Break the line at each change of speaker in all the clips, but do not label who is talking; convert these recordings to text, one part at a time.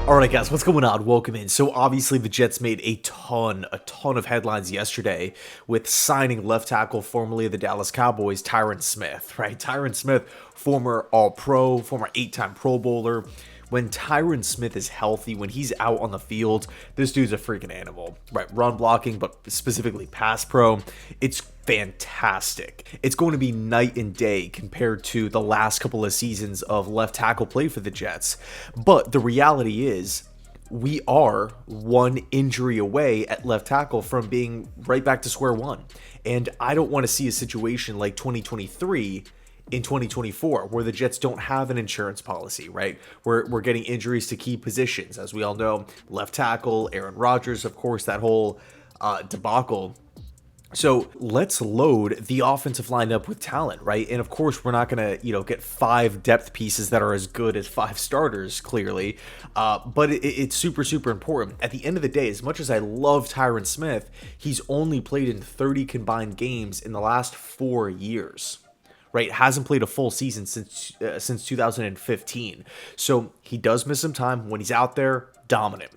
All right, guys, what's going on? Welcome in. So obviously the Jets made a ton of headlines yesterday with signing left tackle formerly of the Dallas Cowboys, Tyron Smith, right? Tyron Smith, former All-Pro, former 8-time Pro Bowler. When Tyron Smith is healthy, when he's out on the field, this dude's a freaking animal, right? Run blocking, but specifically pass pro. It's fantastic. It's going to be night and day compared to the last couple of seasons of left tackle play for the Jets. But the reality is, we are one injury away at left tackle from being right back to square one. And I don't want to see a situation like 2023 in 2024, where the Jets don't have an insurance policy, right? We're getting injuries to key positions. As we all know, left tackle, Aaron Rodgers, of course, that whole debacle. So let's load the offensive line up with talent, right? And of course, we're not going to, get 5 depth pieces that are as good as 5 starters, clearly. But it's super, super important. At the end of the day, as much as I love Tyron Smith, he's only played in 30 combined games in the last 4 years. Right, hasn't played a full season since 2015. So he does miss some time. When he's out there, dominant.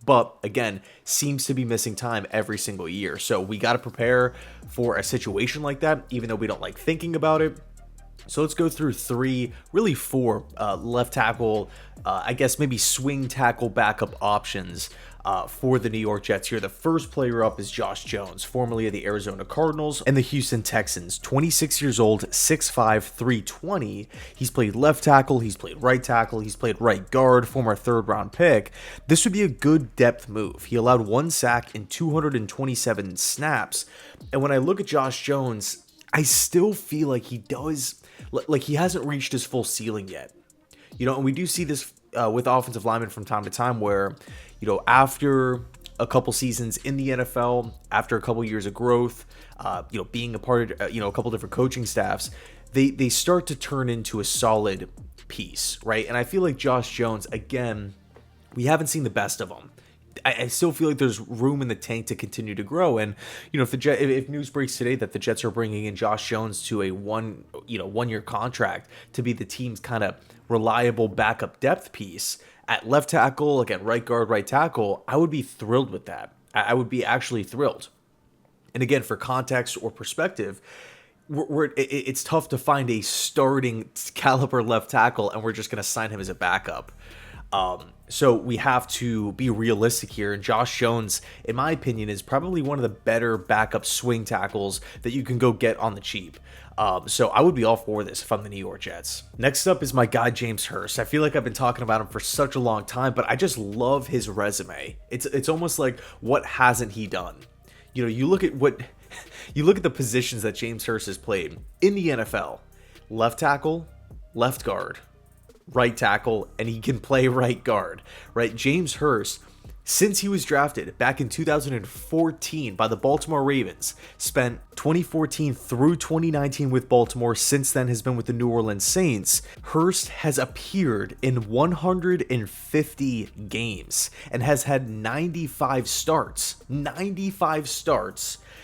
But again, seems to be missing time every single year. So we got to prepare for a situation like that, even though we don't like thinking about it. So let's go through 3, really 4 left tackle, I guess maybe swing tackle backup options for the New York Jets here. The first player up is Josh Jones, formerly of the Arizona Cardinals and the Houston Texans. 26 years old, 6'5", 320. He's played left tackle, he's played right tackle, he's played right guard, former 3rd-round pick. This would be a good depth move. He allowed 1 sack in 227 snaps. And when I look at Josh Jones, I still feel like he hasn't reached his full ceiling yet. And we do see this with offensive linemen from time to time where, after a couple seasons in the NFL, after a couple years of growth, being a part of, a couple different coaching staffs, they start to turn into a solid piece, right? And I feel like Josh Jones, again, we haven't seen the best of him. I still feel like there's room in the tank to continue to grow. And, if news breaks today that the Jets are bringing in Josh Jones to a 1-year contract to be the team's kind of reliable backup depth piece at left tackle, again, right guard, right tackle, I would be thrilled with that. I would be actually thrilled. And again, for context or perspective, it's tough to find a starting caliber left tackle, and we're just going to sign him as a backup. So we have to be realistic here, and Josh Jones, in my opinion, is probably one of the better backup swing tackles that you can go get on the cheap. So I would be all for this if I'm the New York Jets. Next up is my guy, James Hurst. I feel like I've been talking about him for such a long time, but I just love his resume. It's almost like, what hasn't he done? You look at the positions that James Hurst has played in the NFL: left tackle, left guard, right tackle, and he can play right guard, right? James Hurst, since he was drafted back in 2014 by the Baltimore Ravens, spent 2014 through 2019 with Baltimore, since then has been with the New Orleans Saints. Hurst has appeared in 150 games and has had 95 starts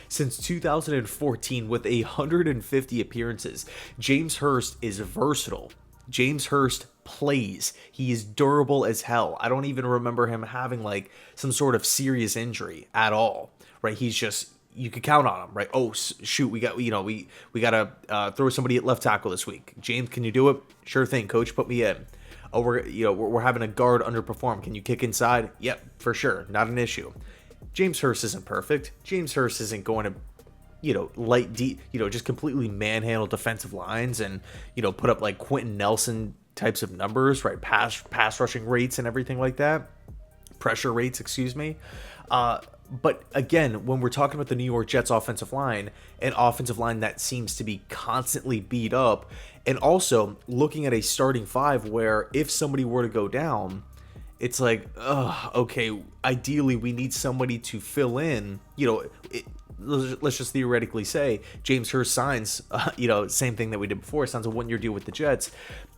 since 2014 with 150 appearances. James Hurst is versatile. James Hurst plays. He is durable as hell. I don't even remember him having like some sort of serious injury at all, right? He's just, you could count on him, right? Oh shoot, we got to throw somebody at left tackle this week. James, can you do it? Sure thing, coach, put me in. Oh, we're having a guard underperform. Can you kick inside? Yep, for sure, not an issue. James Hurst isn't perfect. James Hurst isn't going to just completely manhandle defensive lines and, put up like Quentin Nelson types of numbers, right? Pass rushing rates and everything like that. Pressure rates, excuse me. But again, when we're talking about the New York Jets offensive line, an offensive line that seems to be constantly beat up, and also looking at a starting 5 where if somebody were to go down, it's like, okay, ideally we need somebody to fill in, let's just theoretically say James Hurst signs, same thing that we did before, signs a 1-year deal with the Jets.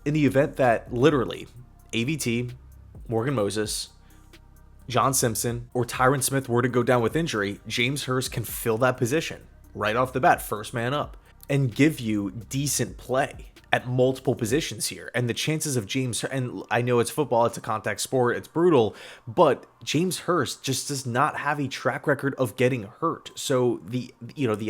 In the event that literally AVT, Morgan Moses, John Simpson, or Tyron Smith were to go down with injury, James Hurst can fill that position right off the bat, first man up, and give you decent play. at multiple positions here. And the chances of James, and I know it's football, it's a contact sport, it's brutal, but James Hurst just does not have a track record of getting hurt. So the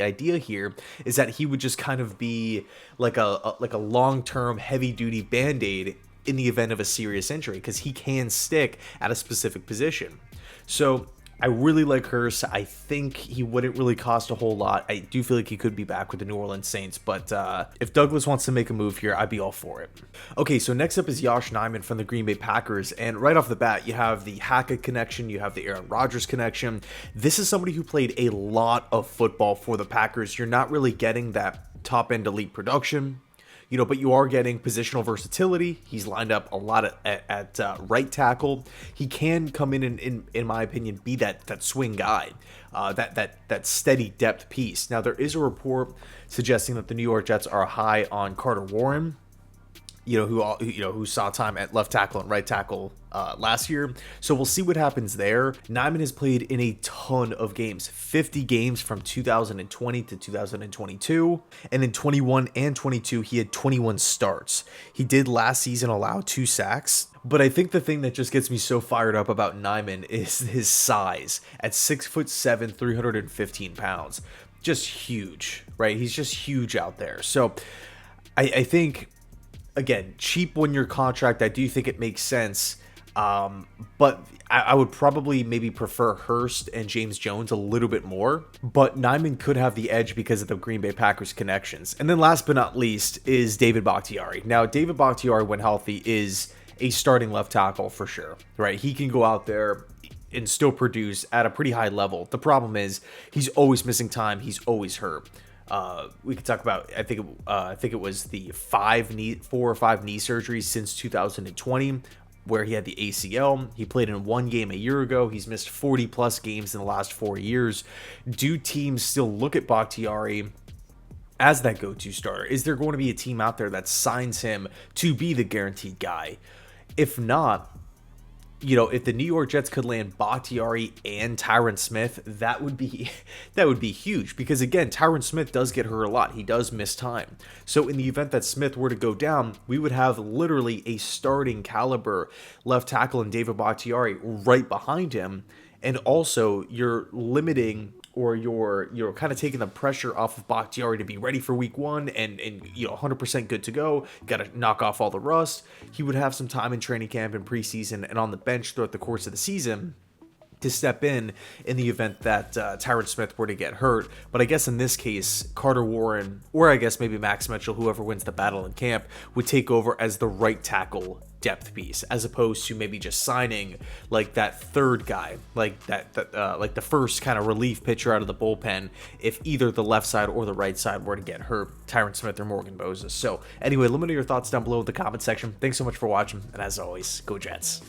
idea here is that he would just kind of be like a long-term heavy-duty band-aid in the event of a serious injury, because he can stick at a specific position. So I really like Hurst. I think he wouldn't really cost a whole lot. I do feel like he could be back with the New Orleans Saints, but if Douglas wants to make a move here, I'd be all for it. Okay, so next up is Yosh Nijman from the Green Bay Packers, and right off the bat, you have the Hackett connection, you have the Aaron Rodgers connection. This is somebody who played a lot of football for the Packers. You're not really getting that top-end elite production, but you are getting positional versatility. He's lined up a lot at right tackle. He can come in my opinion, be that swing guy, that steady depth piece. Now, there is a report suggesting that the New York Jets are high on Carter Warren, who saw time at left tackle and right tackle last year. So we'll see what happens there. Nijman has played in a ton of games, 50 games from 2020 to 2022. And in 21 and 22, he had 21 starts. He did last season allow 2 sacks. But I think the thing that just gets me so fired up about Nijman is his size at 6'7", 315 pounds. Just huge, right? He's just huge out there. So I think, again, cheap 1-year contract. I do think it makes sense. But I would probably maybe prefer Hurst and James Jones a little bit more. But Nijman could have the edge because of the Green Bay Packers connections. And then last but not least is David Bakari. Now, David Bakari, when healthy, is a starting left tackle for sure, right? He can go out there and still produce at a pretty high level. The problem is he's always missing time. He's always hurt. We could talk about, I think it was the 4 or 5 knee surgeries since 2020, where he had the ACL. He played in 1 game a year ago. He's missed 40 plus games in the last 4 years. Do teams still look at Bakhtiari as that go-to starter? Is there going to be a team out there that signs him to be the guaranteed guy? If not, if the New York Jets could land Bakhtiari and Tyron Smith, that would be huge, because again, Tyron Smith does get hurt a lot. He does miss time. So in the event that Smith were to go down, we would have literally a starting caliber left tackle in David Bakhtiari right behind him. And also you're limiting, or you're kind of taking the pressure off of Bakhtiari to be ready for week 1 and 100% good to go. Got to knock off all the rust. He would have some time in training camp and preseason and on the bench throughout the course of the season to step in the event that Tyron Smith were to get hurt. But I guess in this case, Carter Warren, or I guess maybe Max Mitchell, whoever wins the battle in camp, would take over as the right tackle depth piece, as opposed to maybe just signing like that third guy, like like the first kind of relief pitcher out of the bullpen if either the left side or the right side were to get hurt, Tyron Smith or Morgan Moses. So anyway, let me know your thoughts down below in the comment section. Thanks so much for watching, and as always, go Jets.